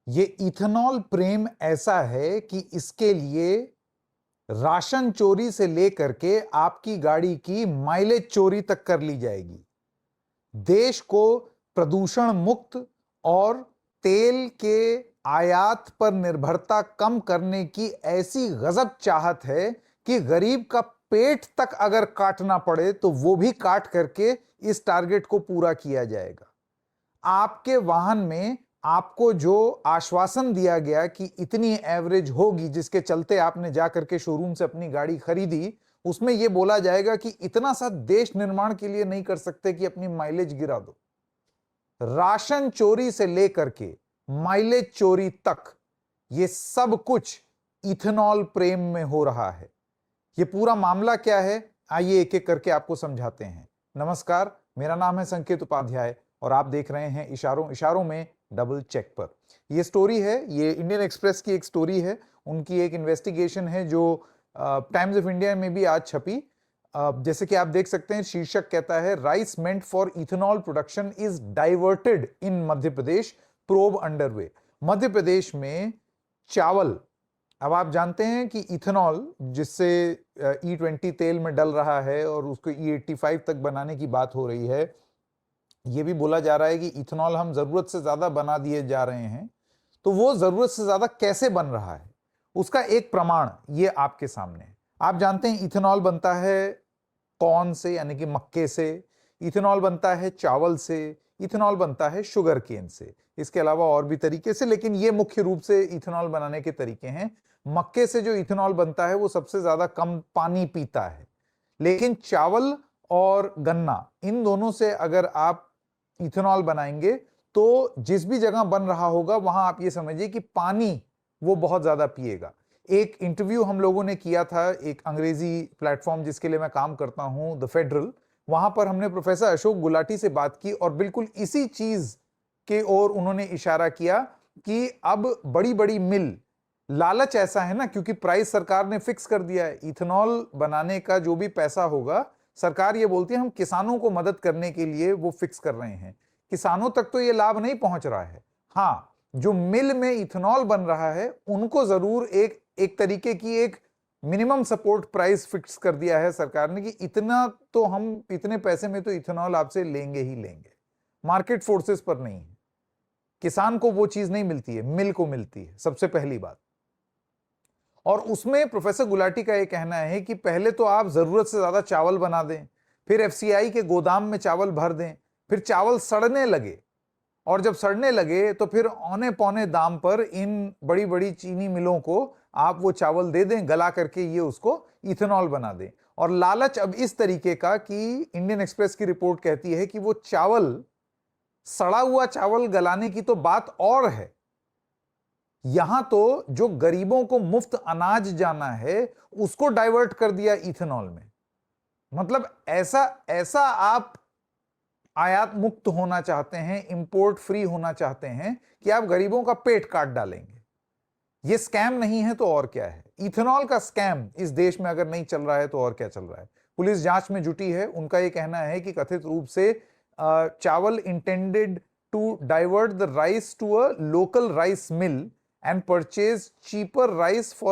ये इथेनॉल प्रेम ऐसा है कि इसके लिए राशन चोरी से लेकर के आपकी गाड़ी की माइलेज चोरी तक कर ली जाएगी। देश को प्रदूषण मुक्त और तेल के आयात पर निर्भरता कम करने की ऐसी गजब चाहत है कि गरीब का पेट तक अगर काटना पड़े तो वो भी काट करके इस टारगेट को पूरा किया जाएगा। आपके वाहन में आपको जो आश्वासन दिया गया कि इतनी एवरेज होगी जिसके चलते आपने जाकर के शोरूम से अपनी गाड़ी खरीदी, उसमें यह बोला जाएगा कि इतना सा देश निर्माण के लिए नहीं कर सकते कि अपनी माइलेज गिरा दो। राशन चोरी से लेकर के माइलेज चोरी तक ये सब कुछ इथेनॉल प्रेम में हो रहा है। ये पूरा मामला क्या है, आइए एक एक करके आपको समझाते हैं। नमस्कार, मेरा नाम है संकेत उपाध्याय और आप देख रहे हैं इशारों इशारों में डबल चेक पर। ये स्टोरी है, ये इंडियन एक्सप्रेस की एक स्टोरी है, उनकी एक इन्वेस्टिगेशन है जो टाइम्स ऑफ इंडिया में भी आज छपी। जैसे कि आप देख सकते हैं, शीर्षक कहता है rice meant for ethanol production is diverted in Madhya Pradesh, probe underway. Madhya Pradesh में चावल, अब आप जानते हैं कि इथेनॉल जिससे E20 तेल में डल रहा है और उसको E85 तक बनाने की बात हो रही है, यह भी बोला जा रहा है कि इथेनॉल हम जरूरत से ज्यादा बना दिए जा रहे हैं। तो वो जरूरत से ज्यादा कैसे बन रहा है, उसका एक प्रमाण ये आपके सामने है। आप जानते हैं इथेनॉल बनता है कॉर्न से, यानी कि मक्के से, इथेनॉल बनता है चावल से, इथेनॉल बनता है शुगर केन से, इसके अलावा और भी तरीके से, लेकिन ये मुख्य रूप से इथेनॉल बनाने के तरीके हैं। मक्के से जो इथेनॉल बनता है वो सबसे ज्यादा कम पानी पीता है, लेकिन चावल और गन्ना, इन दोनों से अगर आप इथेनॉल बनाएंगे तो जिस भी जगह बन रहा होगा वहां आप ये समझिए कि पानी वो बहुत ज्यादा पिएगा। एक इंटरव्यू हम लोगों ने किया था एक अंग्रेजी प्लेटफॉर्म जिसके लिए मैं काम करता हूं, द फेडरल, वहां पर हमने प्रोफेसर अशोक गुलाटी से बात की और बिल्कुल इसी चीज के ओर उन्होंने इशारा किया कि अब बड़ी बड़ी मिल, लालच ऐसा है ना, क्योंकि प्राइस सरकार ने फिक्स कर दिया है, इथेनॉल बनाने का जो भी पैसा होगा सरकार ये बोलती है हम किसानों को मदद करने के लिए वो फिक्स कर रहे हैं। किसानों तक तो ये लाभ नहीं पहुंच रहा है। हाँ, जो मिल में इथेनॉल बन रहा है उनको जरूर एक तरीके की एक मिनिमम सपोर्ट प्राइस फिक्स कर दिया है सरकार ने कि इतना तो हम, इतने पैसे में तो इथेनॉल आपसे लेंगे ही लेंगे। मार्केट फोर्सेस पर नहीं है, किसान को वो चीज नहीं मिलती है, मिल को मिलती है, सबसे पहली बात। और उसमें प्रोफेसर गुलाटी का यह कहना है कि पहले तो आप जरूरत से ज्यादा चावल बना दें, फिर एफसीआई के गोदाम में चावल भर दें, फिर चावल सड़ने लगे, और जब सड़ने लगे तो फिर औने पौने दाम पर इन बड़ी बड़ी चीनी मिलों को आप वो चावल दे दें, गला करके ये उसको इथेनॉल बना दें। और लालच अब इस तरीके का कि इंडियन एक्सप्रेस की रिपोर्ट कहती है कि वो चावल, सड़ा हुआ चावल गलाने की तो बात और है, यहां तो जो गरीबों को मुफ्त अनाज जाना है उसको डाइवर्ट कर दिया इथेनॉल में। मतलब ऐसा ऐसा आप आयात मुक्त होना चाहते हैं, इंपोर्ट फ्री होना चाहते हैं कि आप गरीबों का पेट काट डालेंगे। ये स्कैम नहीं है तो और क्या है? इथेनॉल का स्कैम इस देश में अगर नहीं चल रहा है तो और क्या चल रहा है? पुलिस जांच में जुटी है। उनका यह कहना है कि कथित रूप से चावल intended to divert the rice to a local rice mill and purchase cheaper rice for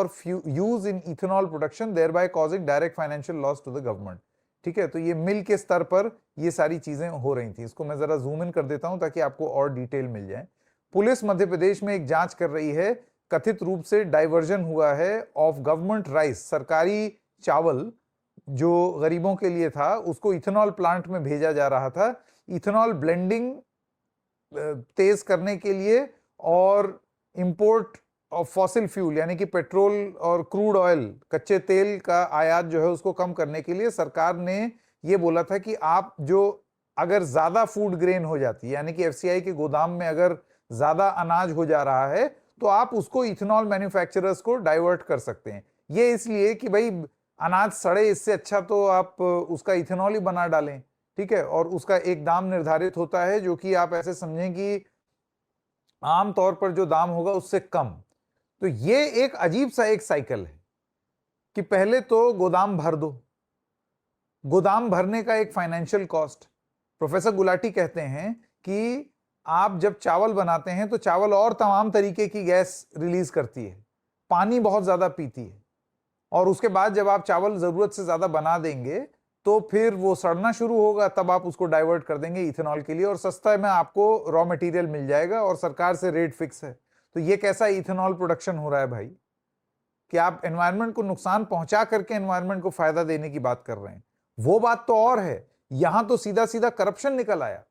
use in ethanol production, thereby causing direct financial loss to the government। ठीक है, तो ये मिल के स्तर पर ये सारी चीजें हो रही थी। इसको मैं जरा जूम इन कर देता हूं ताकि आपको और डिटेल मिल जाए। पुलिस मध्य प्रदेश में एक जांच कर रही है, कथित रूप से डाइवर्जन हुआ है ऑफ गवर्नमेंट राइस, सरकारी चावल जो गरीबों के लिए था उसको इथेनॉल प्लांट में भेजा जा रहा था, इथेनॉल ब्लेंडिंग तेज करने के लिए और इंपोर्ट ऑफ फॉसिल फ्यूल यानी कि पेट्रोल और क्रूड ऑयल, कच्चे तेल का आयात जो है उसको कम करने के लिए सरकार ने ये बोला था कि आप जो, अगर ज्यादा फूड ग्रेन हो जाती है, यानी कि एफसीआई के गोदाम में अगर ज्यादा अनाज हो जा रहा है तो आप उसको इथेनॉल मैन्युफैक्चरर्स को डाइवर्ट कर सकते हैं। ये इसलिए कि भाई अनाज सड़े, इससे अच्छा तो आप उसका इथेनॉल ही बना डालें। ठीक है, और उसका एक दाम निर्धारित होता है जो कि आप ऐसे समझें कि आमतौर पर जो दाम होगा उससे कम। तो ये एक अजीब सा एक साइकिल है कि पहले तो गोदाम भर दो, गोदाम भरने का एक फाइनेंशियल कॉस्ट। प्रोफेसर गुलाटी कहते हैं कि आप जब चावल बनाते हैं तो चावल और तमाम तरीके की गैस रिलीज करती है, पानी बहुत ज्यादा पीती है, और उसके बाद जब आप चावल जरूरत से ज्यादा बना देंगे तो फिर वो सड़ना शुरू होगा, तब आप उसको डाइवर्ट कर देंगे इथेनॉल के लिए और सस्ता में आपको रॉ मटेरियल मिल जाएगा और सरकार से रेट फिक्स है। तो ये कैसा इथेनॉल प्रोडक्शन हो रहा है भाई, कि आप एनवायरनमेंट को नुकसान पहुंचा करके एनवायरनमेंट को फायदा देने की बात कर रहे हैं। वो बात तो और है, यहां तो सीधा सीधा करप्शन निकल आया।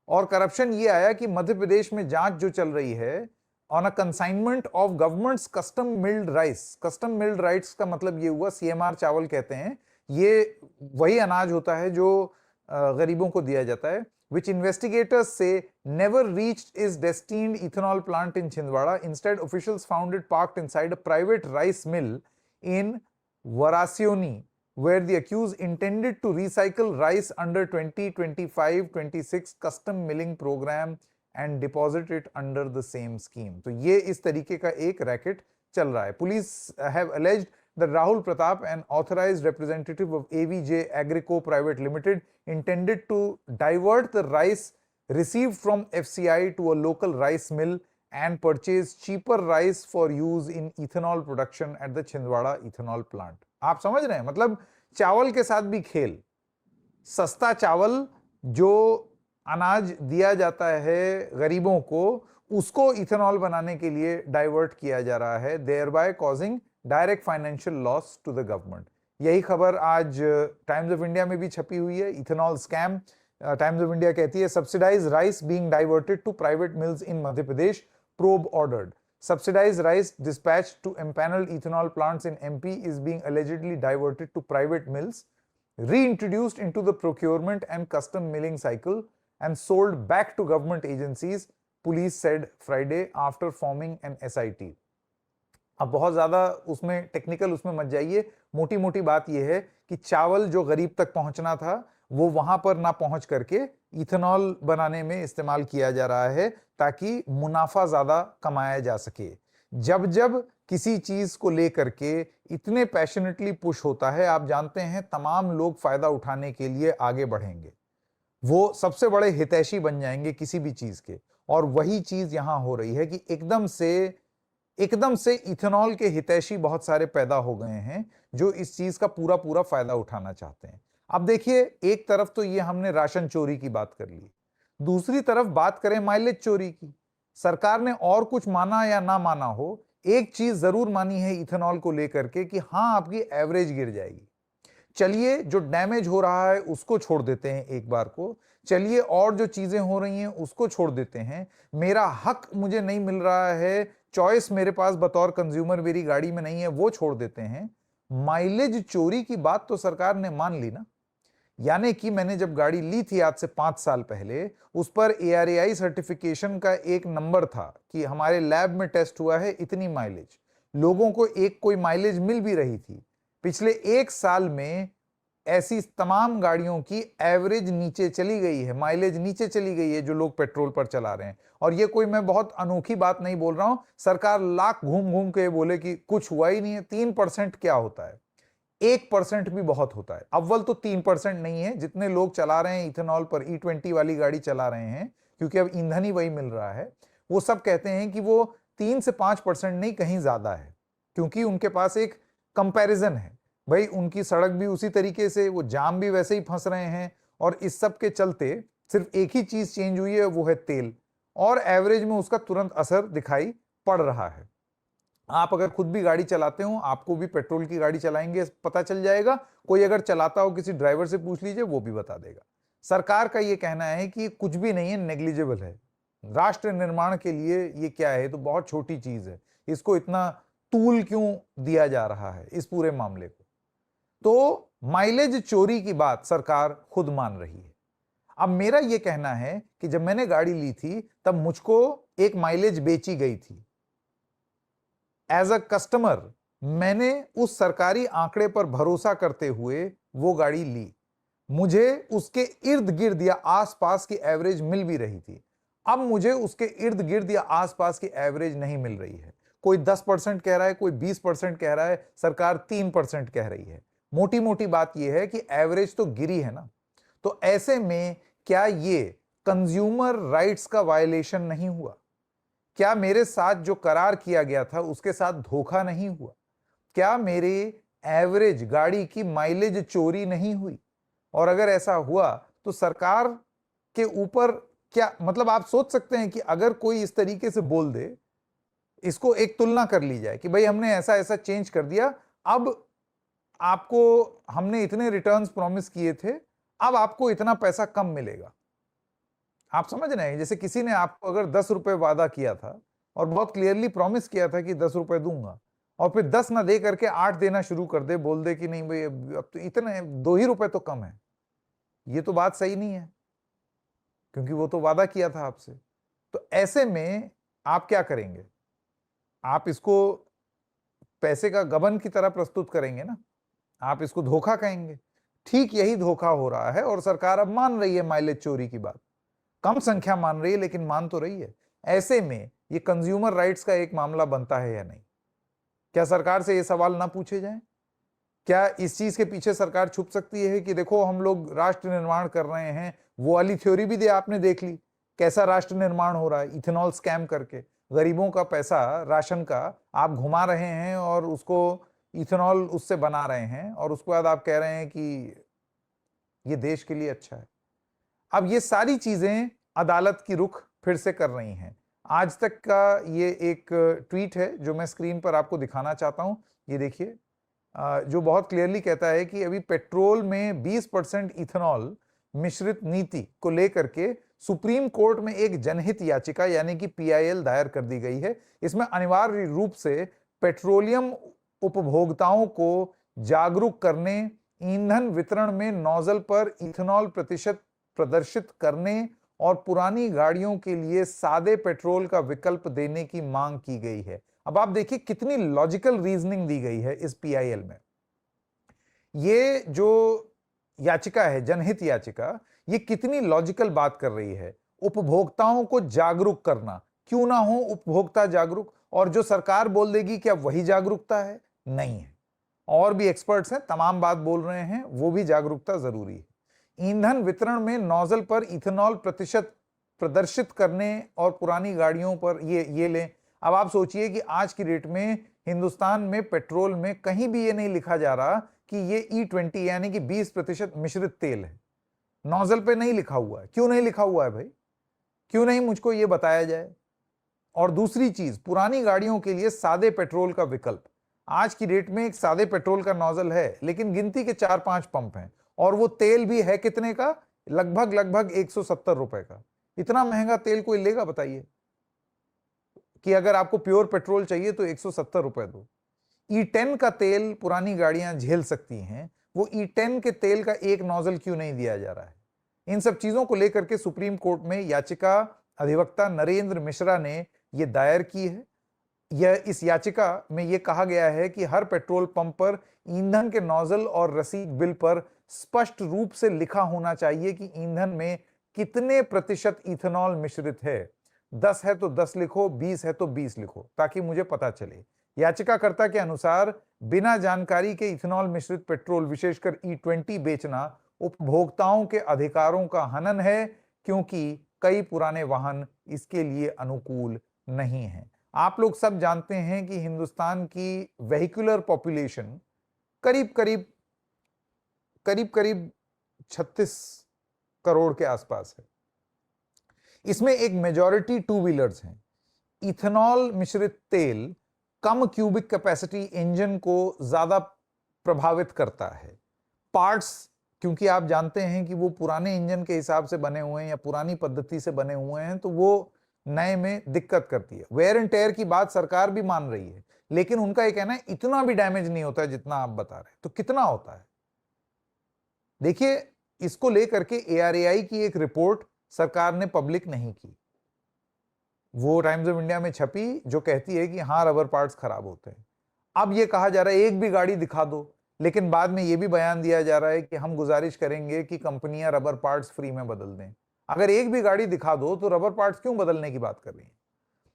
और करप्शन ये आया कि मध्य प्रदेश में जांच जो चल रही है on a consignment of governments custom mild rice. Custom mild rice का मतलब ये हुआ, सीएमआर चावल कहते हैं, ये वही अनाज होता है जो गरीबों को दिया जाता है, which investigators say never reached its destined ethanol plant in Chhindwara. Instead, officials found it parked inside a private rice mill in Varasioni, where the accused intended to recycle rice under 2025-26 custom milling program and deposit it under the same scheme. तो ये इस तरीके का एक racket चल रहा है। Police have alleged that Rahul Pratap, an authorized representative of AVJ Agrico Private Limited, intended to divert the rice received from FCI to a local rice mill and purchase cheaper rice for use in ethanol production at the Chhindwara ethanol plant. आप समझ रहे हैं, मतलब चावल के साथ भी खेल। सस्ता चावल जो अनाज दिया जाता है गरीबों को, उसको इथेनॉल बनाने के लिए डाइवर्ट किया जा रहा है, thereby causing direct financial loss to the government. यही खबर आज टाइम्स ऑफ इंडिया में भी छपी हुई है, ethanol scam. Times of India कहती है subsidized rice being diverted to private mills in Madhya Pradesh, probe ordered. Subsidized rice dispatched to empaneled ethanol plants in MP is being allegedly diverted to private mills, reintroduced into the procurement and custom milling cycle, and sold back to government agencies, police said Friday after forming an SIT. अब बहुत ज्यादा उसमें technical उसमें मत जाइए, मोटी मोटी बात यह है कि चावल जो गरीब तक पहुंचना था वो वहां पर ना पहुंच करके इथेनॉल बनाने में इस्तेमाल किया जा रहा है ताकि मुनाफा ज्यादा कमाया जा सके। जब जब किसी चीज को लेकर के इतने पैशनेटली पुश होता है, आप जानते हैं तमाम लोग फायदा उठाने के लिए आगे बढ़ेंगे, वो सबसे बड़े हितैषी बन जाएंगे किसी भी चीज के। और वही चीज यहां हो रही है कि एकदम से इथेनॉल के हितैषी बहुत सारे पैदा हो गए हैं जो इस चीज का पूरा पूरा फायदा उठाना चाहते हैं। अब देखिए, एक तरफ तो ये हमने राशन चोरी की बात कर ली, दूसरी तरफ बात करें माइलेज चोरी की। सरकार ने और कुछ माना या ना माना हो, एक चीज जरूर मानी है इथेनॉल को लेकर के कि हां, आपकी एवरेज गिर जाएगी। चलिए, जो डैमेज हो रहा है उसको छोड़ देते हैं एक बार को, चलिए और जो चीजें हो रही हैं उसको छोड़ देते हैं। मेरा हक मुझे नहीं मिल रहा है, चॉइस मेरे पास बतौर कंज्यूमर मेरी गाड़ी में नहीं है, वो छोड़ देते हैं। माइलेज चोरी की बात तो सरकार ने मान ली ना, यानी कि मैंने जब गाड़ी ली थी आज से 5 साल पहले, उस पर ARAI सर्टिफिकेशन का एक नंबर था कि हमारे लैब में टेस्ट हुआ है इतनी माइलेज, लोगों को एक कोई माइलेज मिल भी रही थी। पिछले 1 साल में ऐसी तमाम गाड़ियों की एवरेज नीचे चली गई है, माइलेज नीचे चली गई है जो लोग पेट्रोल पर चला रहे हैं। और ये कोई मैं बहुत अनोखी बात नहीं बोल रहा हूं, सरकार लाख घूम घूम के बोले कि कुछ हुआ ही नहीं है। 3% क्या होता है, 1% भी बहुत होता है। अव्वल तो 3% नहीं है, जितने लोग चला रहे हैं इथेनॉल पर, E20 वाली गाड़ी चला रहे हैं, क्योंकि अब ईंधन ही वही मिल रहा है, वो सब कहते हैं कि वो 3 से 5% नहीं, कहीं ज्यादा है, क्योंकि उनके पास एक कंपैरिजन है। भाई, उनकी सड़क भी उसी तरीके से, वो जाम भी वैसे ही फंस रहे हैं, और इस सब के चलते सिर्फ एक ही चीज चेंज हुई है, वो है तेल, और एवरेज में उसका तुरंत असर दिखाई पड़ रहा है। आप अगर खुद भी गाड़ी चलाते हो, आपको भी पेट्रोल की गाड़ी चलाएंगे पता चल जाएगा, कोई अगर चलाता हो किसी ड्राइवर से पूछ लीजिए, वो भी बता देगा। सरकार का ये कहना है कि कुछ भी नहीं है, नेग्लिजिबल है, राष्ट्र निर्माण के लिए ये क्या है, तो बहुत छोटी चीज है, इसको इतना तूल क्यों दिया जा रहा है इस पूरे मामले को। तो माइलेज चोरी की बात सरकार खुद मान रही है। अब मेरा यह कहना है कि जब मैंने गाड़ी ली थी तब मुझको एक माइलेज बेची गई थी। एज अ कस्टमर मैंने उस सरकारी आंकड़े पर भरोसा करते हुए वो गाड़ी ली, मुझे उसके इर्द गिर्द या आसपास की एवरेज मिल भी रही थी। अब मुझे उसके इर्द गिर्द या आसपास की एवरेज नहीं मिल रही है। कोई 10% कह रहा है, कोई 20% कह रहा है, सरकार 3% कह रही है। मोटी मोटी बात यह है कि एवरेज तो गिरी है ना। तो ऐसे में क्या ये कंज्यूमर राइट्स का वायलेशन नहीं हुआ? क्या मेरे साथ जो करार किया गया था उसके साथ धोखा नहीं हुआ? क्या मेरे एवरेज गाड़ी की माइलेज चोरी नहीं हुई? और अगर ऐसा हुआ तो सरकार के ऊपर क्या, मतलब आप सोच सकते हैं कि अगर कोई इस तरीके से बोल दे, इसको एक तुलना कर ली जाए कि भाई हमने ऐसा ऐसा चेंज कर दिया, अब आपको हमने इतने रिटर्न्स प्रॉमिस किए थे, अब आपको इतना पैसा कम मिलेगा। आप समझ रहे हैं, जैसे किसी ने आपको अगर 10 रुपए वादा किया था और बहुत क्लियरली प्रॉमिस किया था कि 10 रुपए दूंगा, और फिर 10 ना दे करके 8 देना शुरू कर दे, बोल दे कि नहीं भाई अब तो इतने 2 ही रुपए तो कम है, ये तो बात सही नहीं है, क्योंकि वो तो वादा किया था आपसे। तो ऐसे में आप क्या करेंगे? आप इसको पैसे का गबन की तरह प्रस्तुत करेंगे ना, आप इसको धोखा कहेंगे। ठीक यही धोखा हो रहा है और सरकार अब मान रही है माइलेज चोरी की बात, कम संख्या मान रही है लेकिन मान तो रही है। ऐसे में ये कंज्यूमर राइट्स का एक मामला बनता है या नहीं? क्या सरकार से ये सवाल ना पूछे जाएं? क्या इस चीज के पीछे सरकार छुप सकती है कि देखो हम लोग राष्ट्र निर्माण कर रहे हैं? वो वाली थ्योरी भी आपने देख ली, कैसा राष्ट्र निर्माण हो रहा है, इथेनॉल स्कैम करके गरीबों का पैसा, राशन का आप घुमा रहे हैं और उसको इथेनॉल उससे बना रहे हैं, और उसके बाद आप कह रहे हैं कि ये देश के लिए अच्छा है। अब ये सारी चीजें अदालत की रुख फिर से कर रही हैं। आज तक का ये एक ट्वीट है जो मैं स्क्रीन पर आपको दिखाना चाहता हूं, ये देखिए, जो बहुत क्लियरली कहता है कि अभी पेट्रोल में 20% इथेनॉल मिश्रित नीति को लेकर के सुप्रीम कोर्ट में एक जनहित याचिका यानी कि पीआईएल दायर कर दी गई है। इसमें अनिवार्य रूप से पेट्रोलियम उपभोक्ताओं को जागरूक करने, ईंधन वितरण में नोजल पर इथेनॉल प्रतिशत प्रदर्शित करने और पुरानी गाड़ियों के लिए सादे पेट्रोल का विकल्प देने की मांग की गई है। अब आप देखिए कितनी लॉजिकल रीजनिंग दी गई है इस पीआईएल में। ये जो याचिका है, जनहित याचिका, ये कितनी लॉजिकल बात कर रही है। उपभोक्ताओं को जागरूक करना, क्यों ना हो उपभोक्ता जागरूक, और जो सरकार बोल देगी क्या वही जागरूकता है? नहीं है। और भी एक्सपर्ट्स हैं, तमाम बात बोल रहे हैं, वो भी जागरूकता जरूरी है। ईंधन वितरण में नोजल पर इथेनॉल प्रतिशत प्रदर्शित करने और पुरानी गाड़ियों पर ये लें। अब आप सोचिए कि आज की डेट में हिंदुस्तान में पेट्रोल में कहीं भी ये नहीं लिखा जा रहा कि ये E20 यानी कि 20% मिश्रित तेल है, नोजल पे नहीं लिखा हुआ है। क्यों नहीं लिखा हुआ है भाई? क्यों नहीं मुझको ये बताया जाए? और दूसरी चीज, पुरानी गाड़ियों के लिए सादे पेट्रोल का विकल्प। आज की डेट में एक सादे पेट्रोल का नोजल है, लेकिन गिनती के 4-5 पंप हैं, और वो तेल भी है कितने का? लगभग 170 रुपए का। इतना महंगा तेल कोई लेगा बताइए? कि अगर आपको प्योर पेट्रोल चाहिए तो 170 रुपए दो। E10 का तेल पुरानी गाड़ियां झेल सकती हैं, वो E10 के तेल का एक नोजल क्यों नहीं दिया जा रहा है? इन सब चीजों को लेकर के सुप्रीम कोर्ट में याचिका अधिवक्ता नरेंद्र मिश्रा ने ये दायर की है। इस याचिका में यह कहा गया है कि हर पेट्रोल पंप पर ईंधन के नोजल और रसीद बिल पर स्पष्ट रूप से लिखा होना चाहिए कि ईंधन में कितने प्रतिशत इथेनॉल मिश्रित है। 10 है तो 10 लिखो, 20 है तो 20 लिखो, ताकि मुझे पता चले। याचिकाकर्ता के अनुसार बिना जानकारी के इथेनॉल मिश्रित पेट्रोल, विशेषकर E20 बेचना उपभोक्ताओं के अधिकारों का हनन है, क्योंकि कई पुराने वाहन इसके लिए अनुकूल नहीं हैं। आप लोग सब जानते हैं कि हिंदुस्तान की वेहिकुलर पॉपुलेशन करीब करीब 36 करोड़ के आसपास है। इसमें एक मेजॉरिटी टू व्हीलर्स हैं। इथेनॉल मिश्रित तेल कम क्यूबिक कैपेसिटी इंजन को ज्यादा प्रभावित करता है। पार्ट्स, क्योंकि आप जानते हैं कि वो पुराने इंजन के हिसाब से बने हुए हैं या पुरानी पद्धति से बने हुए हैं, तो वो नए में दिक्कत करती है। वेयर एंड टेयर की बात सरकार भी मान रही है, लेकिन उनका ये कहना है इतना भी डैमेज नहीं होता है जितना आप बता रहे हैं। तो कितना होता है? देखिए, इसको लेकर के ARAI की एक रिपोर्ट सरकार ने पब्लिक नहीं की। वो टाइम्स ऑफ इंडिया में छपी, जो कहती है कि हां रबर पार्ट्स खराब होते हैं। अब ये कहा जा रहा है एक भी गाड़ी दिखा दो, लेकिन बाद में ये भी बयान दिया जा रहा है कि हम गुजारिश करेंगे कि कंपनियां रबर पार्ट्स फ्री में बदल दें। अगर एक भी गाड़ी दिखा दो तो रबर पार्ट्स क्यों बदलने की बात कर रही है?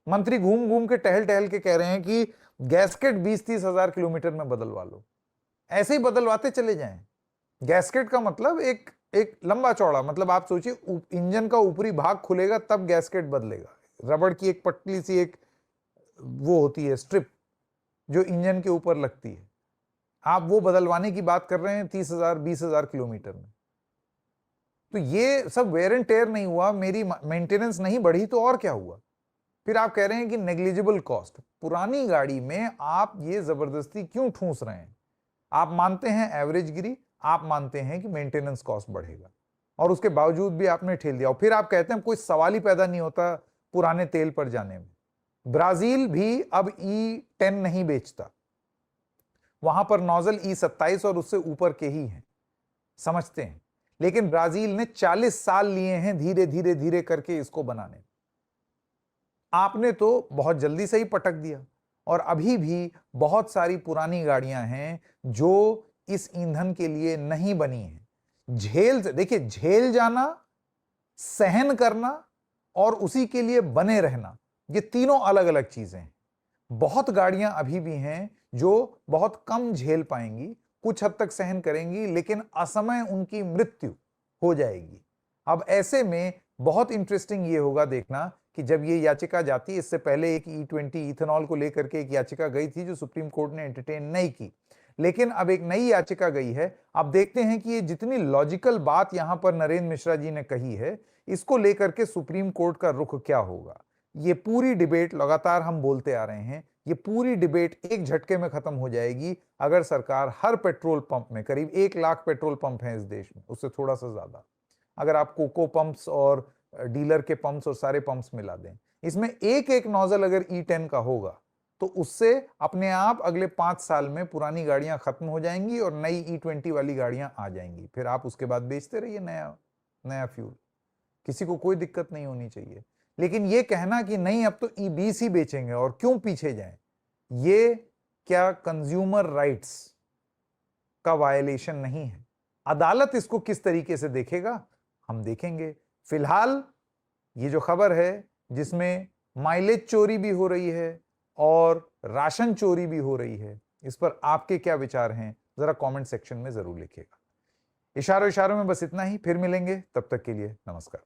मंत्री घूम घूम के टहल के कह रहे हैं कि गैस्केट 20-30 हजार किलोमीटर में बदलवा लो। ऐसे ही बदलवाते चले जाएं। गैस्केट का मतलब एक एक लंबा चौड़ा, मतलब आप सोचिए इंजन का ऊपरी भाग खुलेगा तब गैस्केट बदलेगा। रबड़ की एक पतली सी एक वो होती है स्ट्रिप जो इंजन के ऊपर लगती है, आप वो बदलवाने की बात कर रहे हैं 30,000 20,000 किलोमीटर में। तो ये सब वेयर एंड टेयर नहीं हुआ, मेरी मेंटेनेंस नहीं बढ़ी, तो और क्या हुआ? फिर आप कह रहे हैं कि नेग्लिजिबल कॉस्ट। पुरानी गाड़ी में आप ये जबरदस्ती क्यों ठूस रहे हैं? आप मानते हैं एवरेज गिरी, आप मानते हैं कि मेंटेनेंस कॉस्ट बढ़ेगा, और उसके बावजूद भी आपने ठेल दिया। और फिर आप कहते हैं कोई सवाल ही पैदा नहीं होता पुराने तेल पर जाने में। ब्राजील भी अब E10 नहीं बेचता, वहां पर नोजल E27 और उससे ऊपर के ही हैं, समझते हैं। लेकिन ब्राजील ने 40 साल लिए हैं धीरे धीरे धीरे करके इसको बनाने। आपने तो बहुत जल्दी से ही पटक दिया, और अभी भी बहुत सारी पुरानी गाड़ियां हैं जो इस ईंधन के लिए नहीं बनी हैं। देखिए, झेल जाना, सहन करना और उसी के लिए बने रहना, ये तीनों अलग अलग चीजें हैं। बहुत गाड़ियां अभी भी हैं जो बहुत कम झेल पाएंगी, कुछ हद तक सहन करेंगी, लेकिन असमय उनकी मृत्यु हो जाएगी। अब ऐसे में बहुत इंटरेस्टिंग ये होगा देखना कि जब ये याचिका जाती है, इससे पहले एक E20 इथेनॉल को लेकर के एक याचिका गई थी जो सुप्रीम कोर्ट ने एंटरटेन नहीं की, लेकिन अब एक नई याचिका गई है। अब देखते हैं कि ये जितनी लॉजिकल बात यहां पर नरेंद्र मिश्रा जी ने कही है, इसको लेकर के सुप्रीम कोर्ट का रुख क्या होगा। ये पूरी डिबेट लगातार हम बोलते आ रहे हैं, ये पूरी डिबेट एक झटके में खत्म हो जाएगी अगर सरकार हर पेट्रोल पंप में, करीब 1 लाख पेट्रोल पंप हैं इस देश में, उससे थोड़ा सा ज्यादा, अगर आप कोको पंप्स और डीलर के पंप्स और सारे पंप्स मिला दें, इसमें एक एक नोजल अगर E10 का होगा, तो उससे अपने आप अगले 5 साल में पुरानी गाड़ियां खत्म हो जाएंगी और नई E20 वाली गाड़ियां आ जाएंगी। फिर आप उसके बाद बेचते रहिए नया नया फ्यूल, किसी को कोई दिक्कत नहीं होनी चाहिए। लेकिन ये कहना कि नहीं अब तो E20 ही बेचेंगे और क्यों पीछे जाएं, ये क्या कंज्यूमर राइट्स का वायलेशन नहीं है? अदालत इसको किस तरीके से देखेगा, हम देखेंगे। फिलहाल ये जो खबर है जिसमें माइलेज चोरी भी हो रही है और राशन चोरी भी हो रही है, इस पर आपके क्या विचार हैं, जरा कमेंट सेक्शन में जरूर लिखिएगा। इशारों इशारों में बस इतना ही, फिर मिलेंगे, तब तक के लिए नमस्कार।